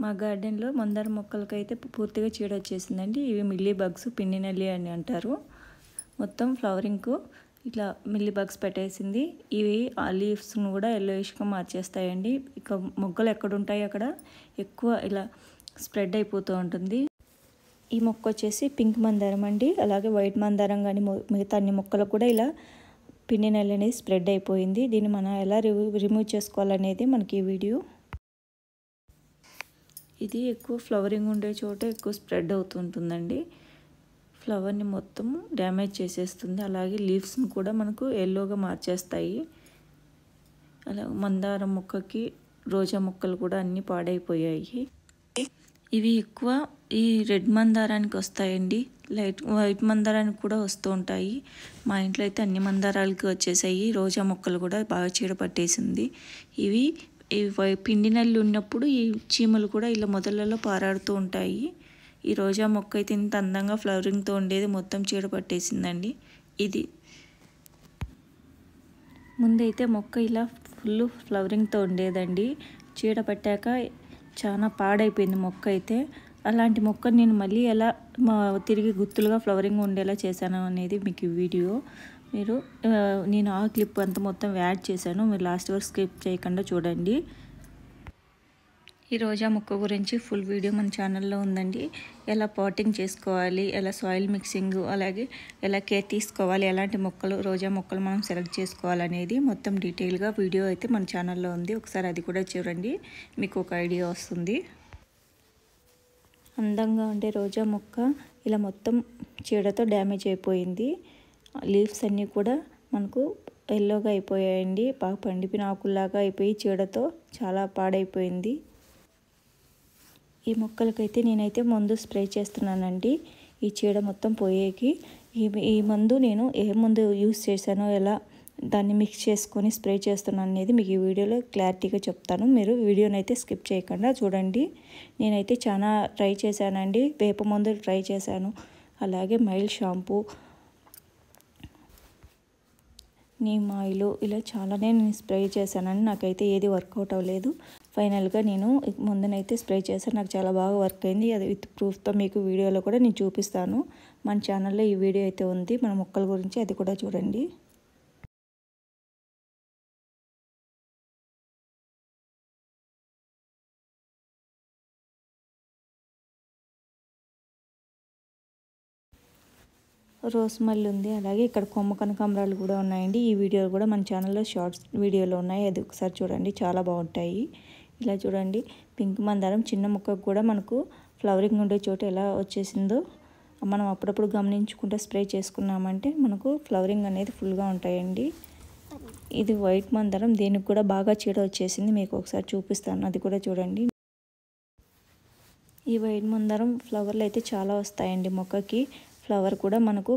మా గార్డెన్లో మందార మొక్కలకైతే పూర్తిగా చీడ వచ్చేసిందండి. ఇవి మిల్లీ బగ్స్, పిండి నల్లి అని అంటారు. మొత్తం ఫ్లవరింగ్కు ఇట్లా మిల్లీ బగ్స్ పెట్టేసింది. ఇవి ఆ లీవ్స్ను కూడా ఎల్లోయిష్గా మార్చేస్తాయండి. ఇక మొగ్గలు ఎక్కడ ఉంటాయి అక్కడ ఎక్కువ ఇలా స్ప్రెడ్ అయిపోతూ ఉంటుంది. ఈ మొక్క వచ్చేసి పింక్ మందారం అండి. అలాగే వైట్ మందారం కానీ మిగతా అన్ని మొక్కలకు కూడా ఇలా పిండి నల్లి అనేది స్ప్రెడ్ అయిపోయింది. దీన్ని మనం ఎలా రిమూవ్ చేసుకోవాలనేది మనకి ఈ వీడియో. ఇది ఎక్కువ ఫ్లవరింగ్ ఉండే చోట ఎక్కువ స్ప్రెడ్ అవుతుంటుందండి. ఫ్లవర్ని మొత్తం డ్యామేజ్ చేసేస్తుంది. అలాగే లీవ్స్ని కూడా మనకు ఎల్లోగా మార్చేస్తాయి. అలా మందారం మొక్కకి రోజా మొక్కలు కూడా అన్నీ పాడైపోయాయి. ఇవి ఎక్కువ ఈ రెడ్ మందారానికి వస్తాయండి. వైట్ మందారానికి కూడా వస్తూ ఉంటాయి. మా ఇంట్లో అయితే అన్ని మందారాలకి వచ్చేసాయి. రోజా మొక్కలు కూడా బాగా చీడ పట్టేసింది. ఇవి పిండి నల్లి ఉన్నప్పుడు ఈ చీమలు కూడా ఇలా మొదలలో పారాడుతూ ఉంటాయి. ఈ రోజా మొక్క అయితే ఇంత అందంగా ఫ్లవరింగ్తో ఉండేది మొత్తం చీడ పట్టేసిందండి. ఇది ముందైతే మొక్క ఇలా ఫుల్ ఫ్లవరింగ్తో ఉండేదండి. చీడ పట్టాక చాలా పాడైపోయింది మొక్క అయితే. అలాంటి మొక్క నేను మళ్ళీ ఎలా తిరిగి గుత్తులుగా ఫ్లవరింగ్ ఉండేలా చేశాను అనేది మీకు ఈ వీడియో. నేను ఆ క్లిప్ అంతా మొత్తం యాడ్ చేశాను. మీరు లాస్ట్ వరకు స్కిప్ చేయకుండా చూడండి. ఈ రోజా మొక్క గురించి ఫుల్ వీడియో మన ఛానల్లో ఉందండి. ఎలా పాటింగ్ చేసుకోవాలి, ఎలా సాయిల్ మిక్సింగ్, అలాగే ఎలా కేర్ తీసుకోవాలి, ఎలాంటి మొక్కలు రోజా మొక్కలు మనం సెలెక్ట్ చేసుకోవాలనేది మొత్తం డీటెయిల్గా వీడియో అయితే మన ఛానల్లో ఉంది. ఒకసారి అది కూడా చూడండి, మీకు ఒక ఐడియా వస్తుంది. అందంగా ఉండే రోజా మొక్క ఇలా మొత్తం చీడతో డ్యామేజ్ అయిపోయింది. లీవ్స్ అన్నీ కూడా మనకు ఎల్లోగా అయిపోయాయండి. బాగా పండిపోయిన ఆకుల్లాగా అయిపోయి చీడతో చాలా పాడైపోయింది. ఈ మొక్కలకైతే నేనైతే మందు స్ప్రే చేస్తున్నానండి ఈ చీడ మొత్తం పోయేకి. ఈ మందు నేను ఏ మందు యూస్ చేశానో, ఎలా దాన్ని మిక్స్ చేసుకొని స్ప్రే చేస్తున్నాను అనేది మీకు ఈ వీడియోలో క్లారిటీగా చెప్తాను. మీరు వీడియోని అయితే స్కిప్ చేయకుండా చూడండి. నేనైతే చాలా ట్రై చేశానండి. వేప మందులు ట్రై చేశాను, అలాగే మైల్డ్ షాంపూ, నీమ్ ఆయిల్, ఇలా చాలానే నేను స్ప్రే చేశానండి. నాకైతే ఏది వర్కౌట్ అవ్వలేదు. ఫైనల్గా నేను ముందునైతే స్ప్రే చేశాను. నాకు చాలా బాగా వర్క్ అయింది. అది విత్ ప్రూఫ్తో మీకు వీడియోలో కూడా నేను చూపిస్తాను. మన ఛానల్లో ఈ వీడియో అయితే ఉంది మన మొక్కల గురించి, అది కూడా చూడండి. రోస్ మల్లి ఉంది, అలాగే ఇక్కడ కొమ్మ కనకాంబరాలు కూడా ఉన్నాయండి. ఈ వీడియో కూడా మన ఛానల్లో షార్ట్స్ వీడియోలో ఉన్నాయి, అది ఒకసారి చూడండి, చాలా బాగుంటాయి. ఇలా చూడండి, పింక్ మందారం చిన్న మొక్కకు కూడా మనకు ఫ్లవరింగ్ ఉండే చోట ఎలా వచ్చేసిందో మనం అప్పుడప్పుడు గమనించుకుంటే స్ప్రే చేసుకున్నామంటే మనకు ఫ్లవరింగ్ అనేది ఫుల్గా ఉంటాయండి. ఇది వైట్ మందారం, దీనికి కూడా బాగా చీడ వచ్చేసింది. మీకు ఒకసారి చూపిస్తాను, అది కూడా చూడండి. ఈ వైట్ మందారం ఫ్లవర్లు అయితే చాలా వస్తాయండి మొక్కకి. ఫ్లవర్ కూడా మనకు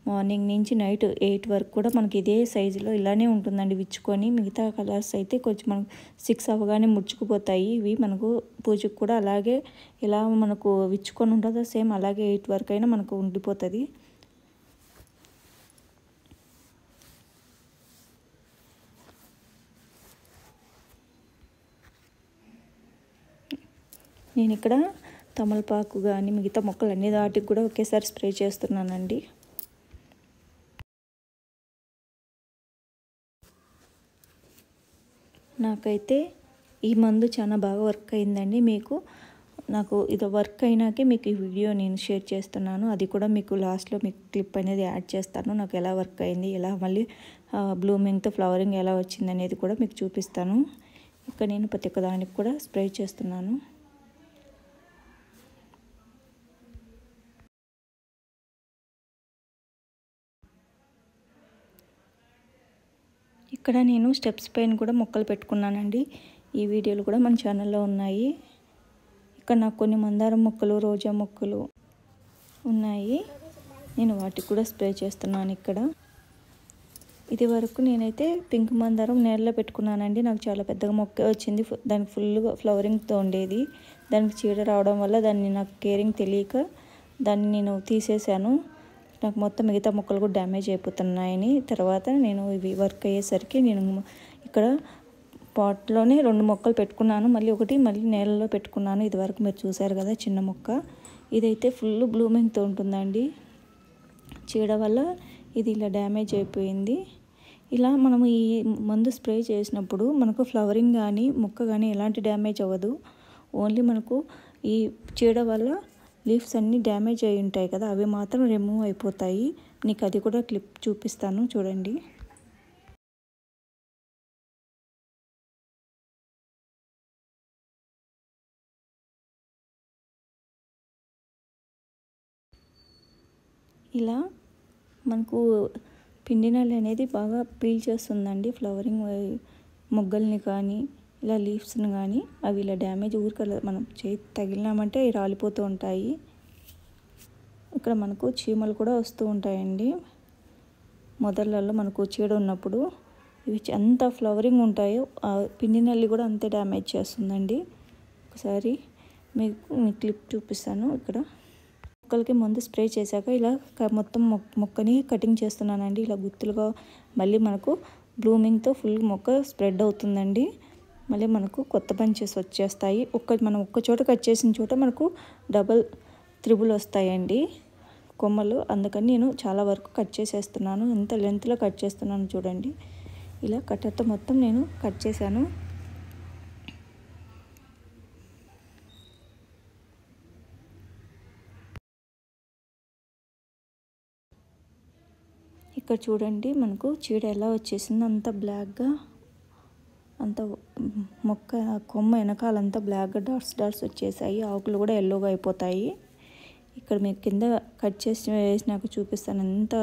మార్నింగ్ నుంచి నైట్ 8 వరకు కూడా మనకి ఇదే సైజులో ఇలానే ఉంటుందండి విచ్చుకొని. మిగతా కలర్స్ అయితే కొంచెం మనకు 6 అవ్వగానే ముడుచుకుపోతాయి. ఇవి మనకు పూజకు కూడా అలాగే ఇలా మనకు విచ్చుకొని ఉంటుందో సేమ్ అలాగే 8 వరకు అయినా మనకు ఉండిపోతుంది. నేను ఇక్కడ తమలపాకు కానీ మిగతా మొక్కలు అన్ని వాటికి కూడా ఒకేసారి స్ప్రే చేస్తున్నానండి. నాకైతే ఈ మందు చాలా బాగా వర్క్ అయిందండి. నాకు ఇది వర్క్ అయినాకే మీకు ఈ వీడియో నేను షేర్ చేస్తున్నాను. అది కూడా మీకు లాస్ట్లో మీకు క్లిప్ అనేది యాడ్ చేస్తాను. నాకు ఎలా వర్క్ అయింది, ఎలా మళ్ళీ బ్లూమింగ్తో ఫ్లవరింగ్ ఎలా వచ్చింది అనేది కూడా మీకు చూపిస్తాను. ఇక్కడ నేను ప్రతి ఒక్క దానికి కూడా స్ప్రే చేస్తున్నాను. ఇక్కడ నేను స్టెప్స్ పైన కూడా మొక్కలు పెట్టుకున్నానండి. ఈ వీడియోలు కూడా మన ఛానల్లో ఉన్నాయి. ఇక్కడ నాకు కొన్ని మందారం మొక్కలు, రోజా మొక్కలు ఉన్నాయి. నేను వాటికి కూడా స్ప్రే చేస్తున్నాను. ఇక్కడ ఇది వరకు నేనైతే పింక్ మందారం నేలలో పెట్టుకున్నానండి. నాకు చాలా పెద్దగా మొక్క వచ్చింది. దానికి ఫుల్గా ఫ్లవరింగ్తో ఉండేది. దానికి చీడ రావడం వల్ల నాకు కేరింగ్ తెలియక దాన్ని నేను తీసేసాను. నాకు మొత్తం మిగతా మొక్కలు కూడా డ్యామేజ్ అయిపోతున్నాయని తర్వాత నేను ఇవి వర్క్ అయ్యేసరికి నేను ఇక్కడ పాట్లోనే 2 మొక్కలు పెట్టుకున్నాను, మళ్ళీ నేలలో పెట్టుకున్నాను. ఇదివరకు మీరు చూసారు కదా చిన్న మొక్క. ఇదైతే ఫుల్ బ్లూమింగ్తో ఉంటుందండి. చీడ వల్ల ఇది ఇలా డ్యామేజ్ అయిపోయింది. ఇలా మనము ఈ మందు స్ప్రే చేసినప్పుడు మనకు ఫ్లవరింగ్ కానీ మొక్క కానీ ఎలాంటి డ్యామేజ్ అవ్వదు. ఓన్లీ మనకు ఈ చీడ వల్ల లీవ్స్ అన్నీ డ్యామేజ్ అయి ఉంటాయి కదా, అవి మాత్రం రిమూవ్ అయిపోతాయి. నీకు అది కూడా క్లిప్ చూపిస్తాను చూడండి. ఇలా మనకు పిండి నల్లి అనేది బాగా పీల్ చేస్తుందండి ఫ్లవరింగ్ మొగ్గల్ని కానీ ఇలా లీవ్స్ని కానీ. అవి ఇలా డ్యామేజ్ మనం చేతి తగిలినామంటే అవి రాలిపోతూ ఉంటాయి. ఇక్కడ మనకు చీమలు కూడా వస్తూ ఉంటాయండి మొదళ్ళల్లో. మనకు చీడ ఉన్నప్పుడు ఇవి ఎంత ఫ్లవరింగ్ ఉంటాయో ఆ పిండి నల్లి కూడా అంతే డ్యామేజ్ చేస్తుందండి. ఒకసారి మీకు క్లిప్ చూపిస్తాను. ఇక్కడ మొక్కలకి మందు స్ప్రే చేశాక ఇలా మొత్తం మొక్కని కటింగ్ చేస్తున్నానండి. ఇలా గుత్తులుగా మళ్ళీ మనకు బ్లూమింగ్తో ఫుల్ మొక్క స్ప్రెడ్ అవుతుందండి. మళ్ళీ మనకు కొత్త బంచెస్ వచ్చేస్తాయి. మనం ఒక్క చోట కట్ చేసిన చోట మనకు డబల్ త్రిబుల్ వస్తాయండి కొమ్మలు. అందుకని నేను చాలా వరకు కట్ చేసేస్తున్నాను. ఎంత లెంత్లో కట్ చేస్తున్నాను చూడండి. ఇలా కట్టర్తో మొత్తం నేను కట్ చేశాను. ఇక్కడ చూడండి మనకు చీడ ఎలా వచ్చేసిందో, అంత బ్లాక్గా, అంత కొమ్మ వెనకాలంతా బ్లాక్గా డాట్స్ వచ్చేసాయి. ఆకులు కూడా ఎల్లోగా అయిపోతాయి. ఇక్కడ మీకు కింద కట్ చేసి వేసినాక చూపిస్తాను ఎంత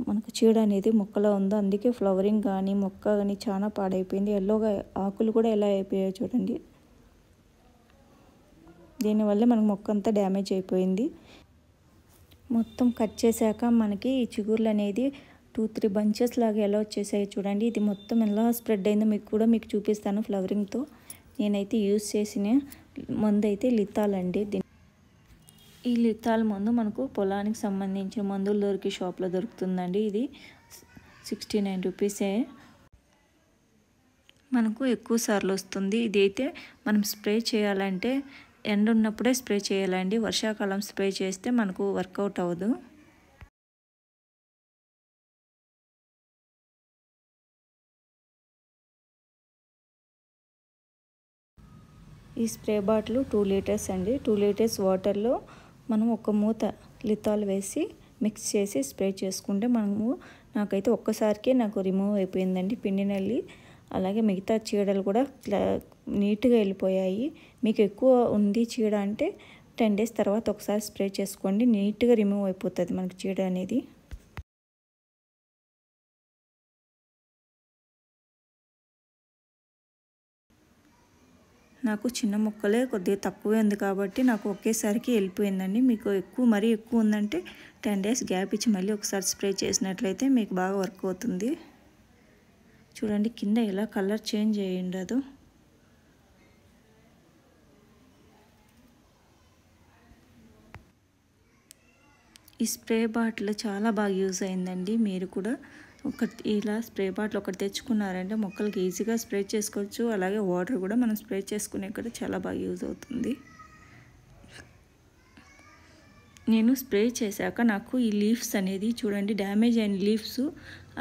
మనకు చీడ అనేది మొక్కలో ఉందో. అందుకే ఫ్లవరింగ్ కానీ మొక్క కానీ చాలా పాడైపోయింది. ఎల్లోగా ఆకులు కూడా ఎలా అయిపోయాయో చూడండి. దీనివల్ల మనకు మొక్క అంతా డ్యామేజ్ అయిపోయింది. మొత్తం కట్ చేశాక మనకి ఈ చిగుర్లు అనేది 2-3 బంచెస్ లాగా ఎలా వచ్చేసాయి చూడండి. ఇది మొత్తం ఎలా స్ప్రెడ్ అయిందో మీకు చూపిస్తాను ఫ్లవరింగ్తో. నేనైతే యూజ్ చేసిన మందు అయితే లితాల్ అండి. ఈ లితాల్ మందు మనకు పొలానికి సంబంధించిన మందులు దొరికి షాప్లో దొరుకుతుందండి. ఇది 69 రూపీసే. మనకు ఎక్కువ సార్లు వస్తుంది. ఇది అయితే మనం స్ప్రే చేయాలంటే ఎండ ఉన్నప్పుడే స్ప్రే చేయాలండి. వర్షాకాలం స్ప్రే చేస్తే మనకు వర్కౌట్ అవ్వదు. ఈ స్ప్రే బాటిల్ 2 లీటర్స్ అండి. 2 లీటర్స్ వాటర్లో మనం ఒక మూత లితాల్ వేసి మిక్స్ చేసి స్ప్రే చేసుకుంటే నాకైతే ఒక్కసారికే రిమూవ్ అయిపోయిందండి పిండి నల్లి. అలాగే మిగతా చీడలు కూడా నీట్గా వెళ్ళిపోయాయి. మీకు ఎక్కువ ఉంది చీడ అంటే 10 డేస్ తర్వాత ఒకసారి స్ప్రే చేసుకోండి. నీట్గా రిమూవ్ అయిపోతుంది మనకి చీడ అనేది. నాకు చిన్న మొక్కలే కొద్దిగా తక్కువే ఉంది కాబట్టి నాకు ఒకేసారికి వెళ్ళిపోయిందండి. మీకు మరీ ఎక్కువ ఉందంటే 10 డేస్ గ్యాప్ ఇచ్చి మళ్ళీ ఒకసారి స్ప్రే చేసినట్లయితే మీకు బాగా వర్క్ అవుతుంది. చూడండి కింద ఎలా కలర్ చేంజ్ అయ్యి ఉండదు. ఈ స్ప్రే బాటిల్ చాలా బాగా యూజ్ అయిందండి. మీరు కూడా ఇలా స్ప్రే బాటిల్ ఒకటి తెచ్చుకున్నారంటే మొక్కలకి ఈజీగా స్ప్రే చేసుకోవచ్చు. అలాగే వాటర్ కూడా మనం స్ప్రే చేసుకునే కూడా చాలా బాగా యూజ్ అవుతుంది. నేను స్ప్రే చేశాక నాకు ఈ లీవ్స్ అనేది చూడండి డ్యామేజ్ అయిన లీవ్స్,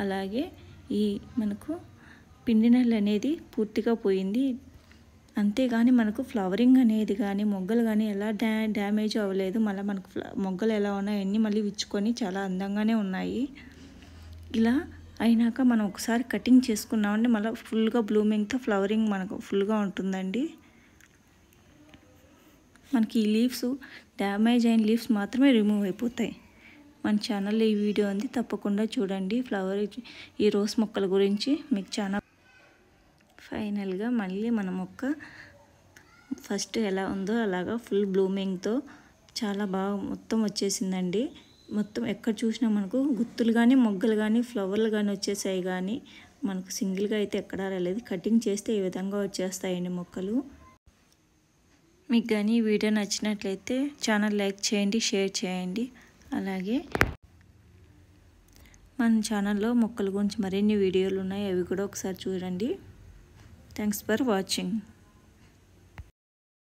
అలాగే ఈ మనకు పిండి నల్లి అనేది పూర్తిగా పోయింది. అంతేగాని మనకు ఫ్లవరింగ్ అనేది కానీ మొగ్గలు కానీ ఎలా డ్యామేజ్ అవ్వలేదు. మళ్ళీ మనకు మొగ్గలు ఎలా ఉన్నాయన్నీ మళ్ళీ విచ్చుకొని చాలా అందంగానే ఉన్నాయి. ఇలా అయినాక మనం ఒకసారి కటింగ్ చేసుకున్నామంటే మళ్ళీ ఫుల్గా బ్లూమింగ్తో ఫ్లవరింగ్ మనకు ఫుల్గా ఉంటుందండి. మనకి ఈ లీవ్స్ డ్యామేజ్ అయిన లీవ్స్ మాత్రమే రిమూవ్ అయిపోతాయి. మన ఛానల్లో ఈ వీడియో ఉంది, తప్పకుండా చూడండి. ఈ రోజ్ మొక్కల గురించి మీకు చాలా. ఫైనల్గా మళ్ళీ మన మొక్క ఫస్ట్ ఎలా ఉందో అలాగా ఫుల్ బ్లూమింగ్తో చాలా బాగా మొత్తం వచ్చేసిందండి. మొత్తం ఎక్కడ చూసినా మనకు గుత్తులు కానీ మొగ్గలు కానీ ఫ్లవర్లు కానీ వచ్చేసాయి, కానీ మనకు సింగిల్గా అయితే ఎక్కడా రాలేదు. కటింగ్ చేస్తే ఈ విధంగా వచ్చేస్తాయండి మొక్కలు. మీకు కానీ ఈ వీడియో నచ్చినట్లయితే ఛానల్ లైక్ చేయండి, షేర్ చేయండి. అలాగే మన ఛానల్లో మొక్కల గురించి మరిన్ని వీడియోలు ఉన్నాయి, అవి కూడా ఒకసారి చూడండి. Thanks for watching.